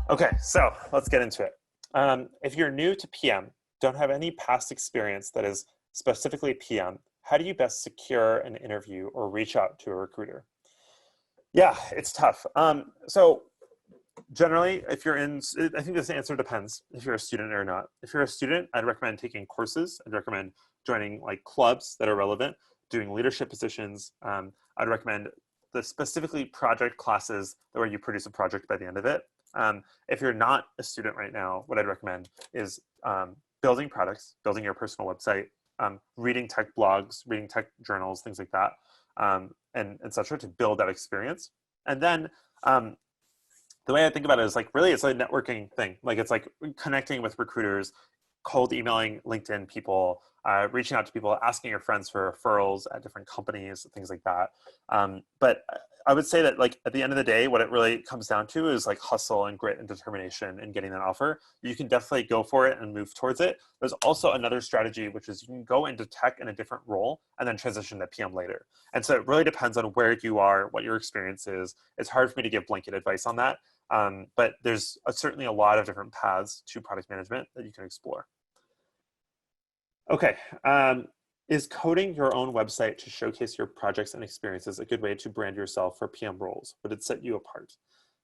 Okay, so let's get into it. If you're new to PM, don't have any past experience that is specifically PM, how do you best secure an interview or reach out to a recruiter? Yeah, it's tough. So generally, if you're in, I think this answer depends if you're a student or not. If you're a student, I'd recommend taking courses. I'd recommend joining like clubs that are relevant, doing leadership positions. I'd recommend the specifically project classes where you produce a project by the end of it. If you're not a student right now, what I'd recommend is building products, building your personal website, reading tech blogs, reading tech journals, things like that, and etc. to build that experience. And then the way I think about it is like really it's a networking thing. Like it's like connecting with recruiters, cold emailing LinkedIn people, reaching out to people, asking your friends for referrals at different companies, things like that. But I would say that like at the end of the day, what it really comes down to is like hustle and grit and determination in getting that offer. You can definitely go for it and move towards it. There's also another strategy, which is you can go into tech in a different role and then transition to PM later. And so it really depends on where you are, what your experience is. It's hard for me to give blanket advice on that. But there's certainly a lot of different paths to product management that you can explore. Okay, is coding your own website to showcase your projects and experiences a good way to brand yourself for PM roles? Would it set you apart?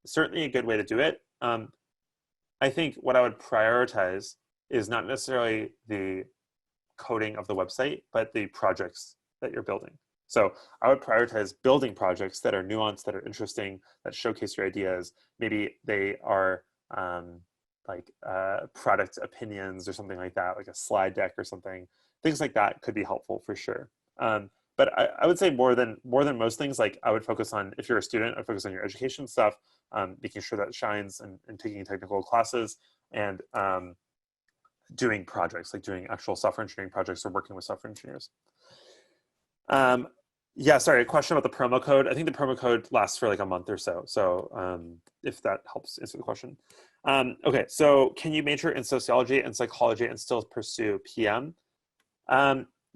Certainly a good way to do it. I think what I would prioritize is not necessarily the coding of the website, but the projects that you're building. So I would prioritize building projects that are nuanced, that are interesting, that showcase your ideas. Maybe they are product opinions or something like that, like a slide deck or something. Things like that could be helpful for sure. But I would say more than most things, like I would focus on, if you're a student, I'd focus on your education stuff, making sure that shines and taking technical classes and doing projects, like doing actual software engineering projects or working with software engineers. Yeah, sorry, a question about the promo code. I think the promo code lasts for like a month or so. So if that helps answer the question. Okay, so can you major in sociology and psychology and still pursue PM?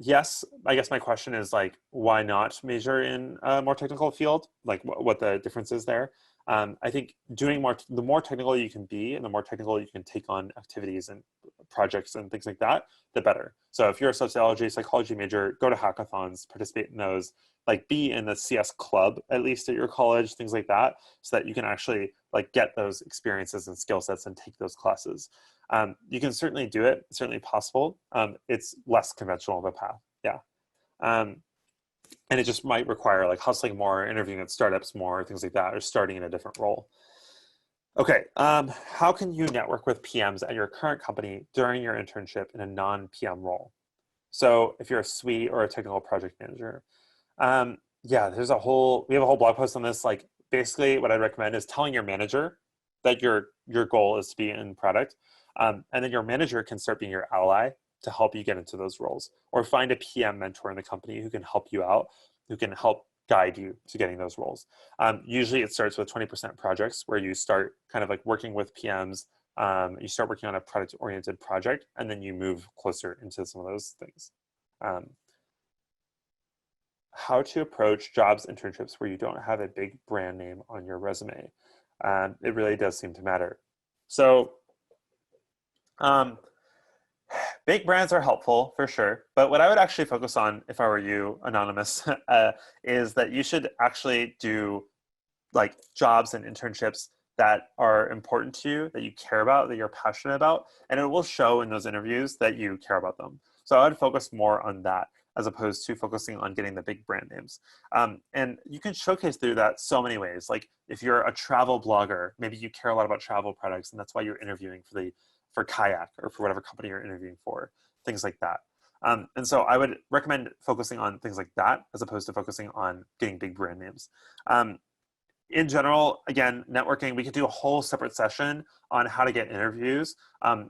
Yes, I guess my question is like, why not major in a more technical field? Like what the difference is there. I think doing the more technical you can be and the more technical you can take on activities and projects and things like that, the better. So if you're a sociology, psychology major, go to hackathons, participate in those, like be in the CS club, at least at your college, things like that, so that you can actually like get those experiences and skill sets and take those classes. You can certainly do it, it's certainly possible. It's less conventional of a path, yeah. And it just might require like hustling more, interviewing at startups more, things like that, or starting in a different role. Okay, how can you network with PMs at your current company during your internship in a non-PM role? So if you're a SWE or a technical project manager, yeah, we have a whole blog post on this. Like basically what I'd recommend is telling your manager that your goal is to be in product. And then your manager can start being your ally to help you get into those roles, or find a PM mentor in the company who can help you out, who can help guide you to getting those roles. Usually it starts with 20% projects where you start kind of like working with PMs. You start working on a product-oriented project, and then you move closer into some of those things. How to approach jobs internships where you don't have a big brand name on your resume. It really does seem to matter. So big brands are helpful for sure, but what I would actually focus on if I were you, anonymous, is that you should actually do like jobs and internships that are important to you, that you care about, that you're passionate about, and it will show in those interviews that you care about them. So I would focus more on that as opposed to focusing on getting the big brand names. And you can showcase through that so many ways. Like if you're a travel blogger, maybe you care a lot about travel products, and that's why you're interviewing for Kayak or for whatever company you're interviewing for, things like that. And so I would recommend focusing on things like that as opposed to focusing on getting big brand names. In general, again, networking, we could do a whole separate session on how to get interviews,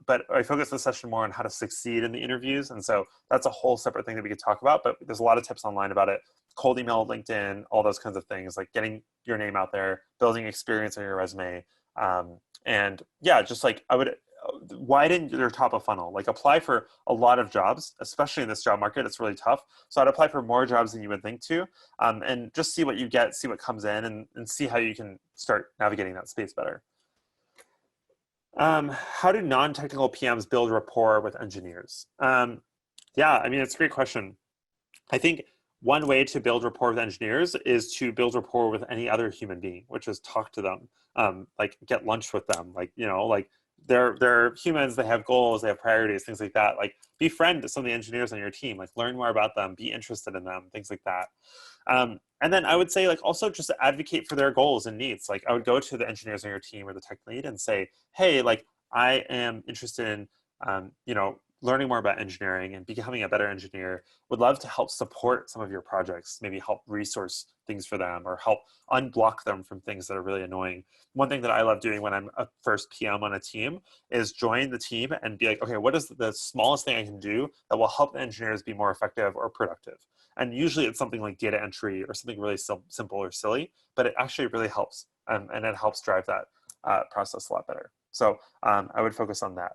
but I focus the session more on how to succeed in the interviews. And so that's a whole separate thing that we could talk about, but there's a lot of tips online about it. Cold email, LinkedIn, all those kinds of things, like getting your name out there, building experience on your resume. And yeah, just like I would widen your top of funnel, like apply for a lot of jobs, especially in this job market. It's really tough. So I'd apply for more jobs than you would think to, and just see what you get, see what comes in, and see how you can start navigating that space better. How do non-technical PMs build rapport with engineers? Yeah, I mean, it's a great question. I think one way to build rapport with engineers is to build rapport with any other human being, which is talk to them, like get lunch with them, like, you know, like they're humans, they have goals, they have priorities, things like that. Like befriend some of the engineers on your team, like learn more about them, be interested in them, things like that. And then I would say like also just advocate for their goals and needs. Like I would go to the engineers on your team or the tech lead and say, hey, like I am interested in, you know, learning more about engineering and becoming a better engineer. Would love to help support some of your projects, maybe help resource things for them or help unblock them from things that are really annoying. One thing that I love doing when I'm a first PM on a team is join the team and be like, okay, what is the smallest thing I can do that will help the engineers be more effective or productive? And usually it's something like data entry or something really simple or silly, but it actually really helps. And it helps drive that process a lot better. So I would focus on that.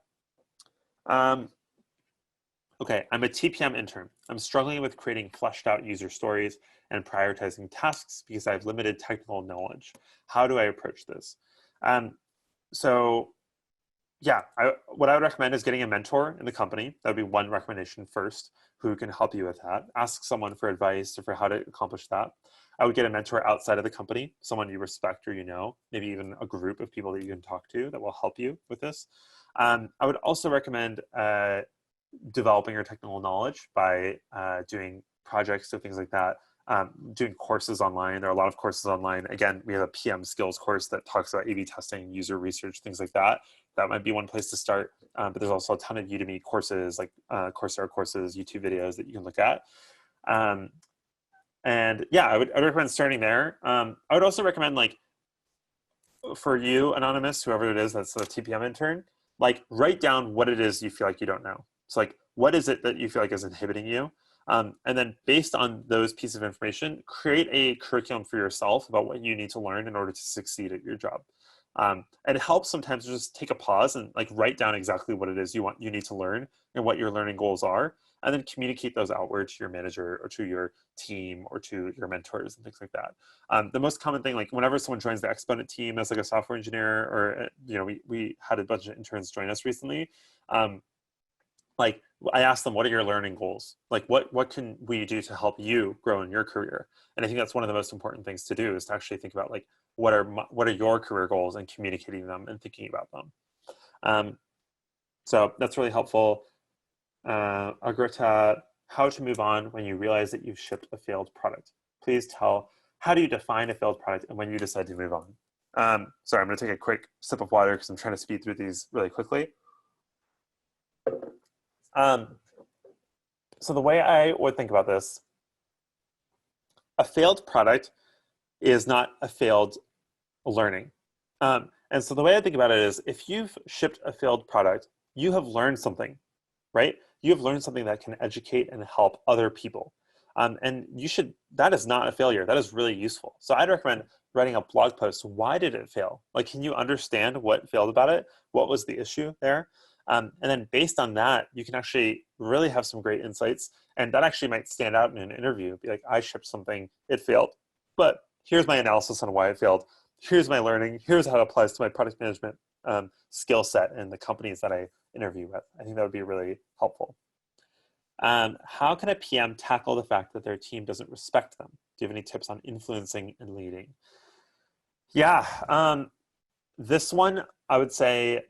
Okay, I'm a TPM intern. I'm struggling with creating fleshed out user stories and prioritizing tasks because I have limited technical knowledge. How do I approach this? So yeah, what I would recommend is getting a mentor in the company. That would be one recommendation first, who can help you with that. Ask someone for advice or for how to accomplish that. I would get a mentor outside of the company, someone you respect or you know, maybe even a group of people that you can talk to that will help you with this. I would also recommend developing your technical knowledge by doing projects or things like that, doing courses online. There are a lot of courses online. Again, we have a PM skills course that talks about A/B testing, user research, things like that. That might be one place to start. But there's also a ton of Udemy courses, like Coursera courses, YouTube videos that you can look at. And yeah, I'd recommend starting there. I would also recommend, like, for you, Anonymous, whoever it is that's a TPM intern, like write down what it is you feel like you don't know. So like, what is it that you feel like is inhibiting you? And then based on those pieces of information, create a curriculum for yourself about what you need to learn in order to succeed at your job. And it helps sometimes to just take a pause and like write down exactly what it is you need to learn and what your learning goals are, and then communicate those outward to your manager or to your team or to your mentors and things like that. The most common thing, like whenever someone joins the Exponent team as like a software engineer, or you know, we had a bunch of interns join us recently. Like I asked them, what are your learning goals? Like what can we do to help you grow in your career? And I think that's one of the most important things to do, is to actually think about like what are your career goals and communicating them and thinking about them. So that's really helpful. Agrita, how to move on when you realize that you've shipped a failed product. Please tell, how do you define a failed product and when you decide to move on? Sorry, I'm going to take a quick sip of water because I'm trying to speed through these really quickly. So the way I would think about this, a failed product is not a failed learning. And so the way I think about it is, if you've shipped a failed product, you have learned something, right? You have learned something that can educate and help other people. And that is not a failure. That is really useful. So I'd recommend writing a blog post. Why did it fail? Like, can you understand what failed about it? What was the issue there? And then based on that, you can actually really have some great insights. And that actually might stand out in an interview. Be like, I shipped something, it failed, but here's my analysis on why it failed. Here's my learning. Here's how it applies to my product management skill set and the companies that I interview with. I think that would be really helpful. How can a PM tackle the fact that their team doesn't respect them? Do you have any tips on influencing and leading? Yeah, this one, I would say,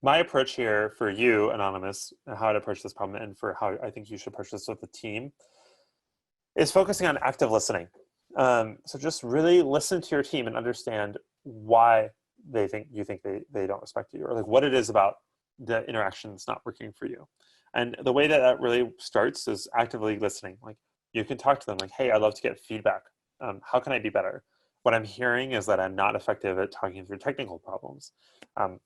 my approach here for you, Anonymous, and how to approach this problem, and for how I think you should approach this with the team, is focusing on active listening. So just really listen to your team and understand why you think they don't respect you, or like what it is about the interaction that's not working for you. And the way that really starts is actively listening. Like, you can talk to them like, hey, I'd love to get feedback. How can I be better? What I'm hearing is that I'm not effective at talking through technical problems.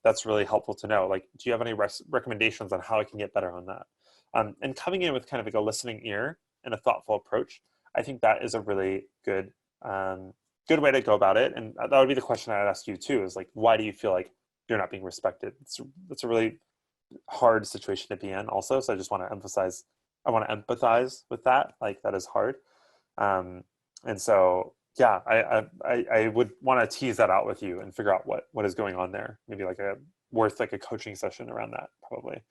That's really helpful to know. Like, do you have any recommendations on how I can get better on that? And coming in with kind of like a listening ear and a thoughtful approach, I think that is a really good way to go about it. And that would be the question I'd ask you too, is like, why do you feel like you're not being respected? It's a really hard situation to be in also. So I just want to empathize with that. Like, that is hard. And so Yeah, I would want to tease that out with you and figure out what is going on there. Maybe like a coaching session around that probably.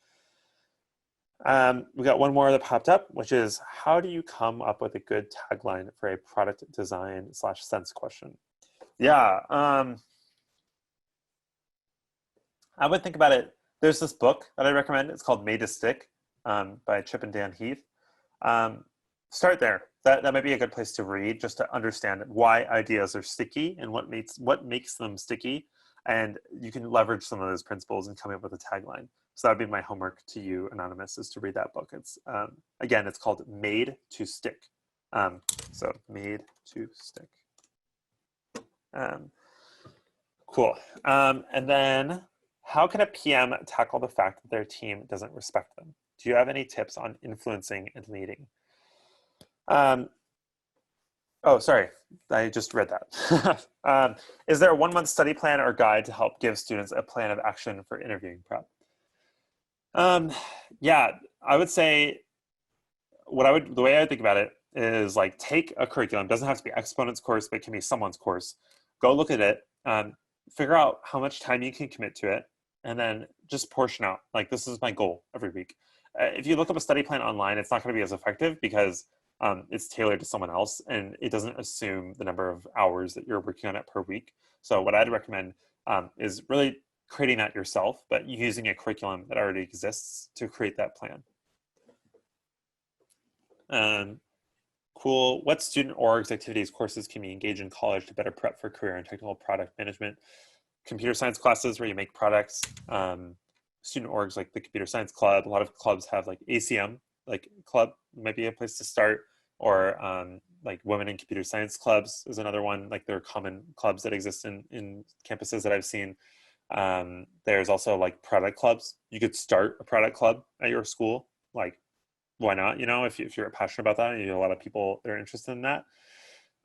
We got one more that popped up, which is how do you come up with a good tagline for a product design / sense question? Yeah, I would think about it. There's this book that I recommend. It's called Made to Stick by Chip and Dan Heath. Start there. That might be a good place to read just to understand why ideas are sticky and what makes them sticky. And you can leverage some of those principles and come up with a tagline. So that would be my homework to you, Anonymous, is to read that book. It's again, it's called Made to Stick. So Made to Stick. Cool. And then how can a PM tackle the fact that their team doesn't respect them? Do you have any tips on influencing and leading? Oh, sorry, I just read that. Is there a 1-month study plan or guide to help give students a plan of action for interviewing prep? Yeah, I would say the way I think about it is like take a curriculum. It doesn't have to be Exponent's course, but it can be someone's course. Go look at it, figure out how much time you can commit to it, and then just portion out. Like, this is my goal every week. If you look up a study plan online, it's not going to be as effective because it's tailored to someone else and it doesn't assume the number of hours that you're working on it per week. So what I'd recommend is really creating that yourself, but using a curriculum that already exists to create that plan. Cool. What student orgs, activities, courses can we engage in college to better prep for career and technical product management? Computer science classes where you make products. Student orgs like the Computer Science Club. A lot of clubs have like ACM, like club might be a place to start, or like Women in Computer Science clubs is another one. Like there are common clubs that exist in campuses that I've seen. There's also like product clubs. You could start a product club at your school. Like, why not? You know, if you're passionate about that, and you have a lot of people that are interested in that.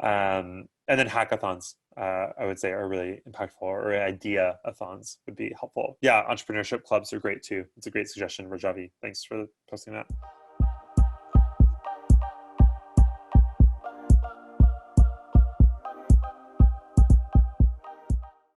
And then hackathons, I would say, are really impactful, or idea-a-thons would be helpful. Yeah, entrepreneurship clubs are great too. It's a great suggestion, Rajavi. Thanks for posting that.